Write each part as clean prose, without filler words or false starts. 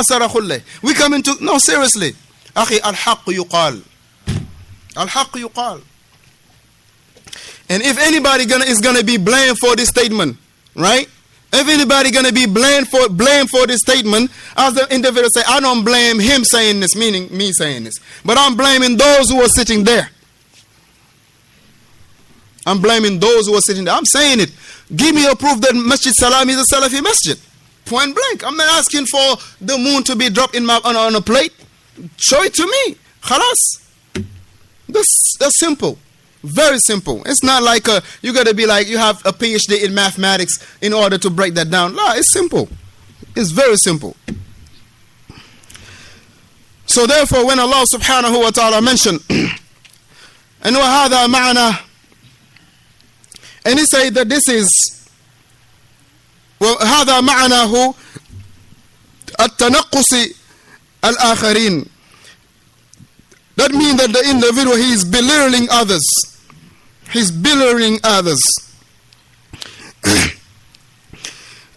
hasara khulle. We come into, no, seriously. Akhi, al-haqq yuqal. Al-haqq yuqal. And if anybody is gonna be blamed for this statement, right? If anybody gonna be blamed for this statement, as the individual say, I don't blame him saying this, meaning me saying this, but I'm blaming those who are sitting there. I'm blaming those who are sitting there. I'm saying it. Give me a proof that Masjid Salam is a Salafi masjid. Point blank. I'm not asking for the moon to be dropped in on a plate. Show it to me. Khalas. That's simple. Very simple. It's not like you got to be like you have a PhD in mathematics in order to break that down. No, it's simple. It's very simple. So therefore, when Allah subhanahu wa ta'ala mentioned, and وَهَذَا مَعْنَا, and he said that this is, وَهَذَا مَعْنَاهُ التَّنَقُّصِ الْآخَرِينَ. That means that the individual, he is belittling others. He's belittling others.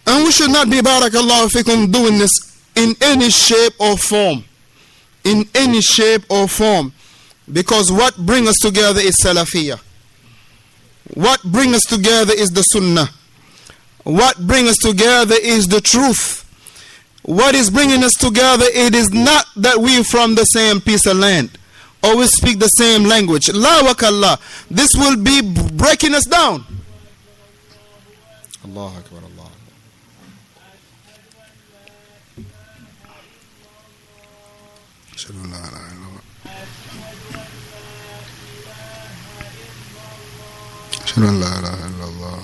And we should not be, barakallahu fikum, doing this in any shape or form. In any shape or form. Because what brings us together is Salafiyah. What brings us together is the Sunnah. What brings us together is the truth. What is bringing us together, it is not that we're from the same piece of land, or we speak the same language. La wakallah. This will be breaking us down. Allahu Akbar, Allah. أشهد أن لا إله إلا الله.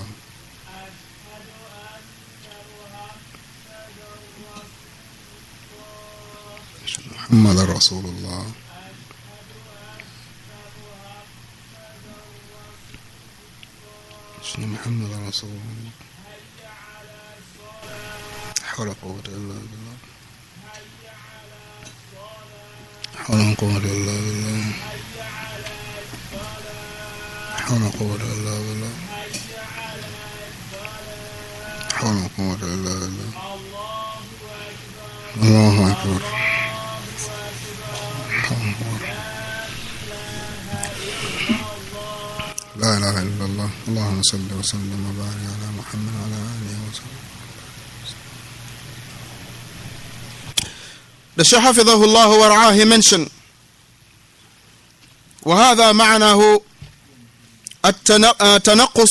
أشهد أن محمد رسول الله. أشهد أن محمد رسول الله. حول ولا قوة إلا بالله. حول ولا قوة إلا بالله. حول ولا قوة إلا بالله. حول ولا قوة إلا بالله. الله أكبر. لا إله إلا الله. اللهم صل وسلم وبارك على محمد وعلى آله وصحبه. The Shaykh Hafidhahullah wa ra'ah, he mentioned, وهذا معناه التنقص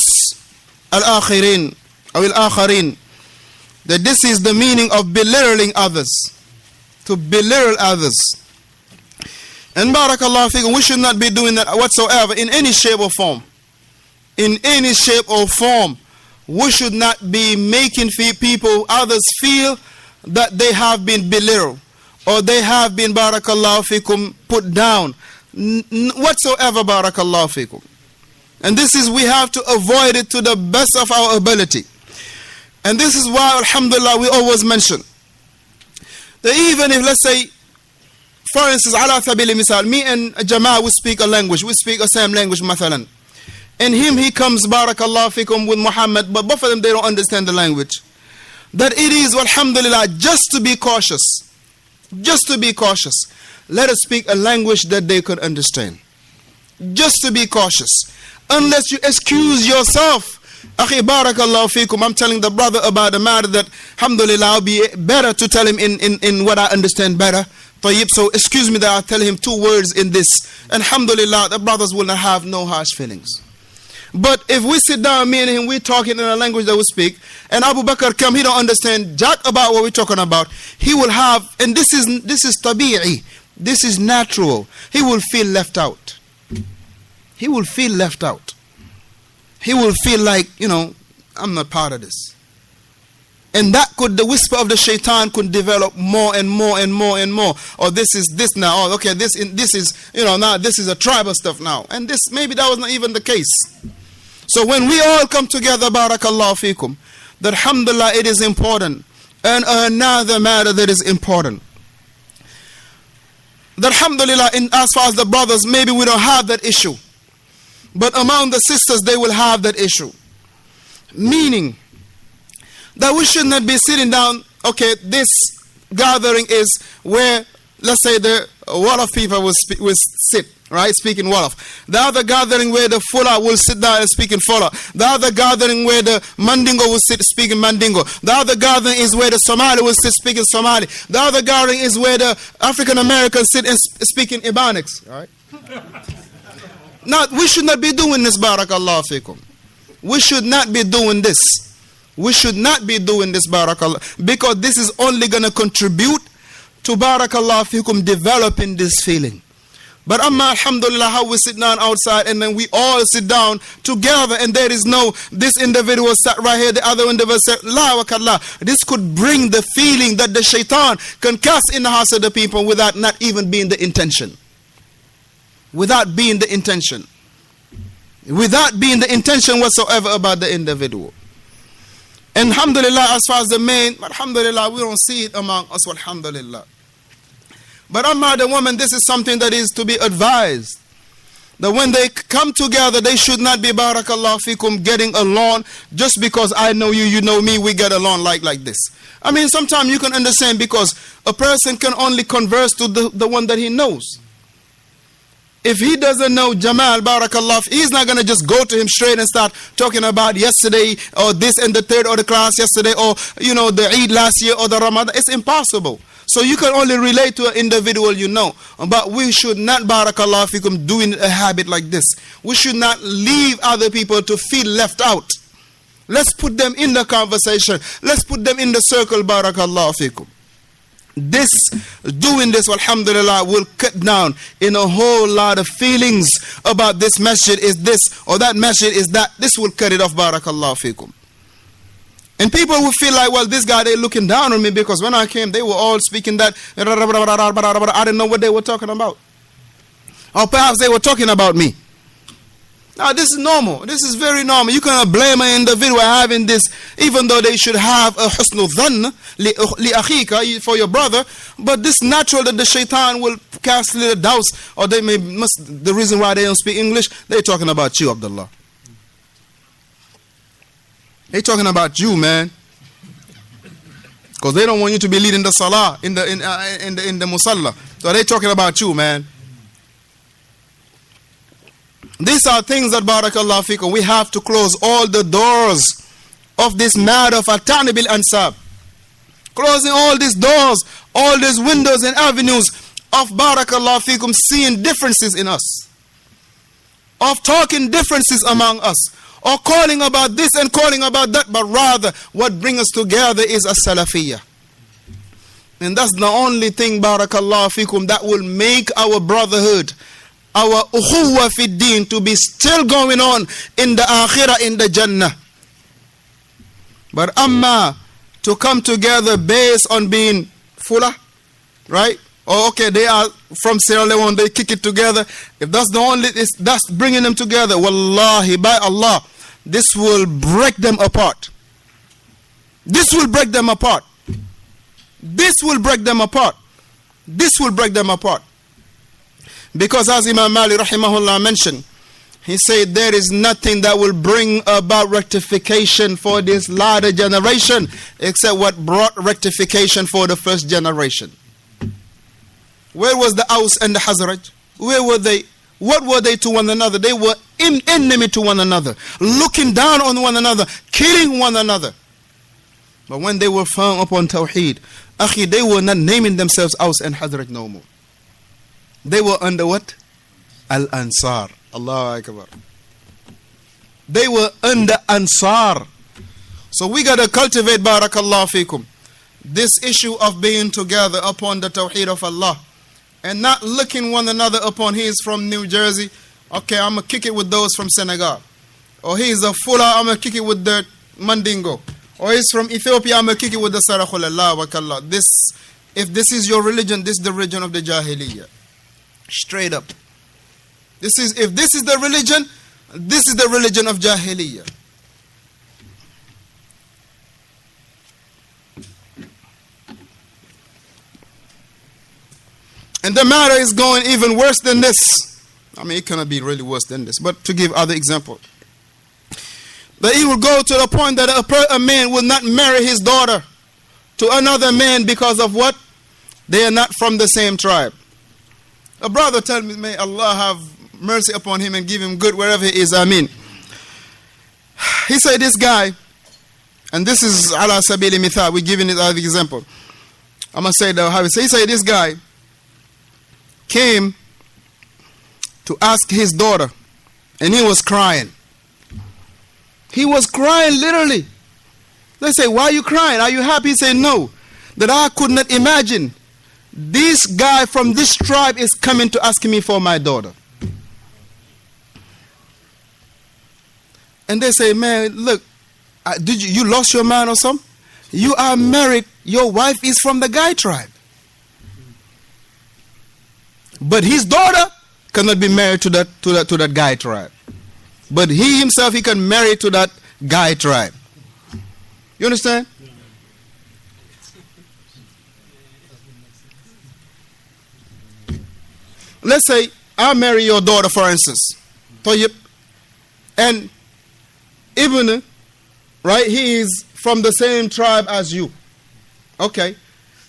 الآخرين أو الآخرين, that this is the meaning of belittling others, to belittle others. And barakallahu fikum, we should not be doing that whatsoever in any shape or form. In any shape or form, we should not be making people, others feel that they have been belittled, or they have been, barakallahu fikum, put down whatsoever, barakallahu fikum. And this is, we have to avoid it to the best of our ability. And this is why, alhamdulillah, we always mention that even if, let's say, for instance, ala thabili misal, me and Jama'ah, we speak a language, we speak the same language, mathalan. And he comes, barakallahu fikum, with Muhammad, but both of them, they don't understand the language. That it is, alhamdulillah, just to be cautious. Just to be cautious. Let us speak a language that they could understand. Just to be cautious. Unless you excuse yourself. Akhi, barakallahu fikum, I'm telling the brother about the matter that, alhamdulillah, I'll be better to tell him in what I understand better. Tayyib, so excuse me that I'll tell him 2 words in this. And alhamdulillah, the brothers will not have no harsh feelings. But if we sit down, me and him, we're talking in a language that we speak, and Abu Bakr come, he don't understand jack about what we're talking about, he will have, and this is tabi'i, this is natural, he will feel left out. He will feel left out. He will feel like, I'm not part of this. And that could, the whisper of the shaitan could develop more and more and more and more. Or this is this now. Oh, okay, this is, now this is a tribal stuff now. And this, maybe that was not even the case. So when we all come together, barakallahu fikum, that alhamdulillah, it is important. And another matter that is important, that alhamdulillah, as far as the brothers, maybe we don't have that issue. But among the sisters, they will have that issue. Meaning that we should not be sitting down, okay, this gathering is where, let's say, the Wolof people will sit, right, speaking Wolof. The other gathering where the Fula will sit down and speak in Fula. The other gathering where the Mandingo will sit speaking Mandingo. The other gathering is where the Somali will sit speaking Somali. The other gathering is where the African Americans sit and speak in Ebonics, right? Now, we should not be doing this, barakallahu fikum. We should not be doing this. We should not be doing this, barakallah, because this is only going to contribute to, barakallah fikum, developing this feeling. But amma, alhamdulillah, how we sit down outside and then we all sit down together and there is no, this individual sat right here, the other individual sat, la wa kallah. This could bring the feeling that the shaitan can cast in the hearts of the people without not even being the intention. Without being the intention. Without being the intention whatsoever about the individual. And alhamdulillah, as far as the men, alhamdulillah, we don't see it among us, alhamdulillah. But amma the woman, this is something that is to be advised. That when they come together, they should not be, barakallahu fikum, getting along just because I know you, you know me, we get along like this. I mean, sometimes you can understand because a person can only converse to the one that he knows. If he doesn't know Jamal, barakallah, he's not going to just go to him straight and start talking about yesterday or this and the third or the class yesterday or, you know, the Eid last year or the Ramadan. It's impossible. So you can only relate to an individual you know. But we should not, barakallah fikum, doing a habit like this. We should not leave other people to feel left out. Let's put them in the conversation. Let's put them in the circle, barakallah fikum. This, doing this, alhamdulillah, will cut down in a whole lot of feelings about this masjid is this or that masjid is that. This will cut it off, barakallah fikum. And people will feel like, well, this guy, they're looking down on me because when I came, they were all speaking that. I didn't know what they were talking about. Or perhaps they were talking about me. Now, this is normal. This is very normal. You cannot blame an individual having this, even though they should have a husnul dhann li akhika, for your brother. But this natural that the shaitan will cast little doubts, or they the reason why they don't speak English, they're talking about you, Abdullah. They're talking about you, man. Because they don't want you to be leading the salah in the musalla. So they're talking about you, man. These are things that, barakallah fikum, we have to close all the doors of this matter of at-ta'ni bil ansab. Closing all these doors, all these windows and avenues of, barakallah fikum, seeing differences in us. Of talking differences among us. Or calling about this and calling about that. But rather, what brings us together is as-salafiyah. And that's the only thing, barakallah fikum, that will make our brotherhood, our ukhuwa fi deen, to be still going on in the akhirah, in the Jannah. But amma, to come together based on being fuller, right? Or okay, they are from Sierra Leone, they kick it together. If that's the only, that's bringing them together, wallahi, by Allah, this will break them apart. This will break them apart. This will break them apart. This will break them apart. Because as Imam Malik rahimahullah mentioned, he said there is nothing that will bring about rectification for this latter generation except what brought rectification for the first generation. Where was the Aus and the Hazraj? Where were they? What were they to one another? They were enemy to one another, looking down on one another, killing one another. But when they were found upon Tawheed, akhi, they were not naming themselves Aus and Hazraj no more. They were under what? Al-Ansar. Allahu Akbar. They were under Ansar. So we got to cultivate, barakallahu fikum, this issue of being together upon the Tawheed of Allah. And not looking one another upon, he is from New Jersey, okay, I'm going to kick it with those from Senegal. Or he is a Fula, I'm going to kick it with the Mandingo. Or he's from Ethiopia, I'm going to kick it with the Sarakhul. Allah wa kallah. If this is your religion, this is the religion of the Jahilliyyah. Straight up. If this is the religion, this is the religion of Jahilliyyah. And the matter is going even worse than this. I mean, it cannot be really worse than this. But to give other example, that he will go to the point that a man will not marry his daughter to another man because of what? They are not from the same tribe. A brother tell me, may Allah have mercy upon him and give him good wherever he is. Ameen. He said this guy, and this is ala sabili mithal, we're giving it as an example. I'm going to say that how he said this guy came to ask his daughter, and he was crying. He was crying literally. They say, why are you crying? Are you happy? He said, no. That I could not imagine this guy from this tribe is coming to ask me for my daughter. And they say, man, look, did you lost your man or something? You are married. Your wife is from the guy tribe. But his daughter cannot be married to that guy tribe. But he himself, he can marry to that guy tribe. You understand? Let's say I marry your daughter, for instance. And Ibn, right, he is from the same tribe as you. Okay.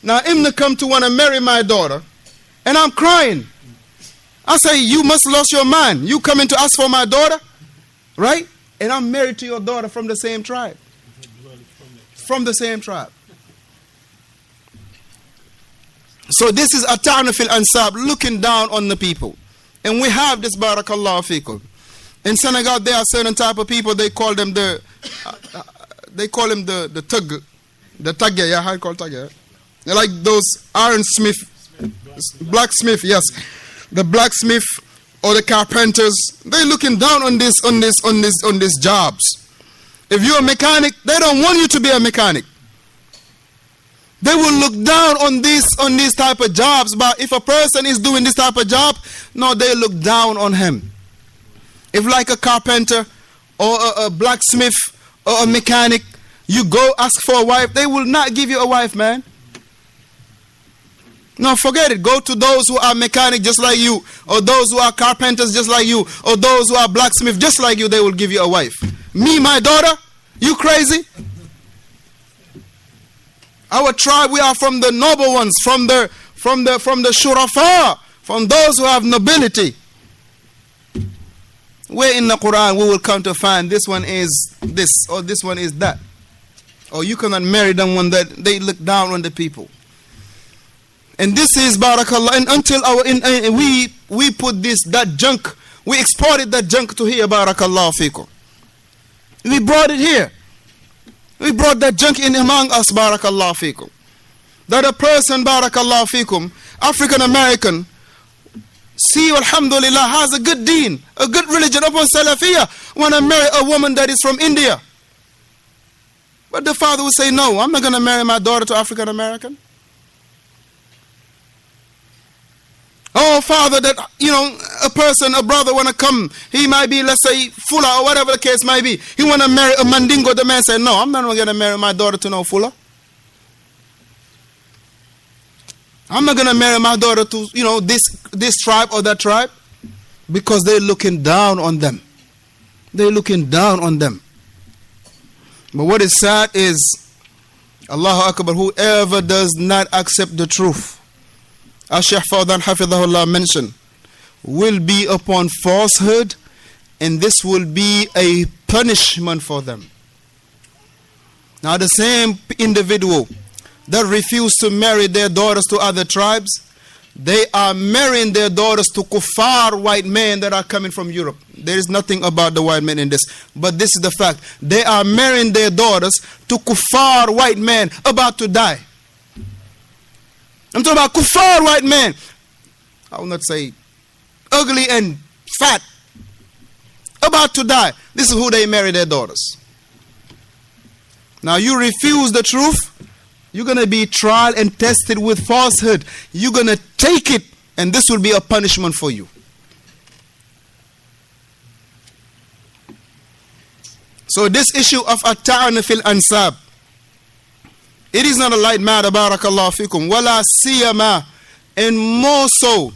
Now Ibn come to want to marry my daughter, and I'm crying. I say, you must lost your mind. You coming to ask for my daughter? Right? And I'm married to your daughter from the same tribe. From the same tribe. So this is at-ta'nu fil ansab, looking down on the people. And we have this, barakallahu fikum. In Senegal, there are certain type of people, they call them the tug. The tagya, yeah, how you call tagya? They're like those ironsmith, blacksmith, yes. The blacksmith or the carpenters, they're looking down on these jobs. If you're a mechanic, they don't want you to be a mechanic. They will look down on these type of jobs. But if a person is doing this type of job, no, they look down on him. If like a carpenter or a blacksmith or a mechanic, you go ask for a wife, they will not give you a wife, man. No, forget it. Go to those who are mechanic just like you, or those who are carpenters just like you, or those who are blacksmith just like you, they will give you a wife. Me, my daughter? You crazy? Our tribe, we are from the noble ones, from the shurafa, from those who have nobility. Where in the Quran we will come to find this one is this, or this one is that. Or you cannot marry them when they look down on the people. And this is barakallah, and until we put that junk, we exported that junk to here, barakallah fikum. We brought it here. We brought that junk in among us, barakallah fikum. That a person, barakallah fikum, African American, see, alhamdulillah, has a good deen, a good religion upon Salafiyah, want to marry a woman that is from India. But the father will say, no, I'm not going to marry my daughter to African American. Oh, father, that, a brother want to come. He might be, let's say, Fuller or whatever the case might be. He want to marry a Mandingo. The man said, no, I'm not going to marry my daughter to no Fuller. I'm not going to marry my daughter to, this tribe or that tribe. Because they're looking down on them. They're looking down on them. But what is sad is, Allahu Akbar, whoever does not accept the truth, as Shaykh Fawzaan hafidhahullah mentioned, will be upon falsehood, and this will be a punishment for them. Now the same individual that refuse to marry their daughters to other tribes, they are marrying their daughters to kuffar white men that are coming from Europe. There is nothing about the white men in this, but this is the fact. They are marrying their daughters to kuffar white men about to die. I'm talking about kuffar white men. I will not say ugly and fat. About to die. This is who they marry their daughters. Now you refuse the truth, you're going to be tried and tested with falsehood. You're going to take it, and this will be a punishment for you. So this issue of at-ta'anu fil ansab, it is not a light matter, barakallahu fikum. Wala siyama, and more so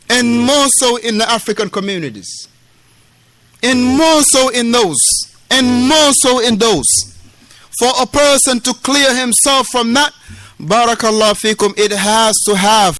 in the African communities. And more so in those. And more so in those. For a person to clear himself from that, Barakallah fikum, it has to have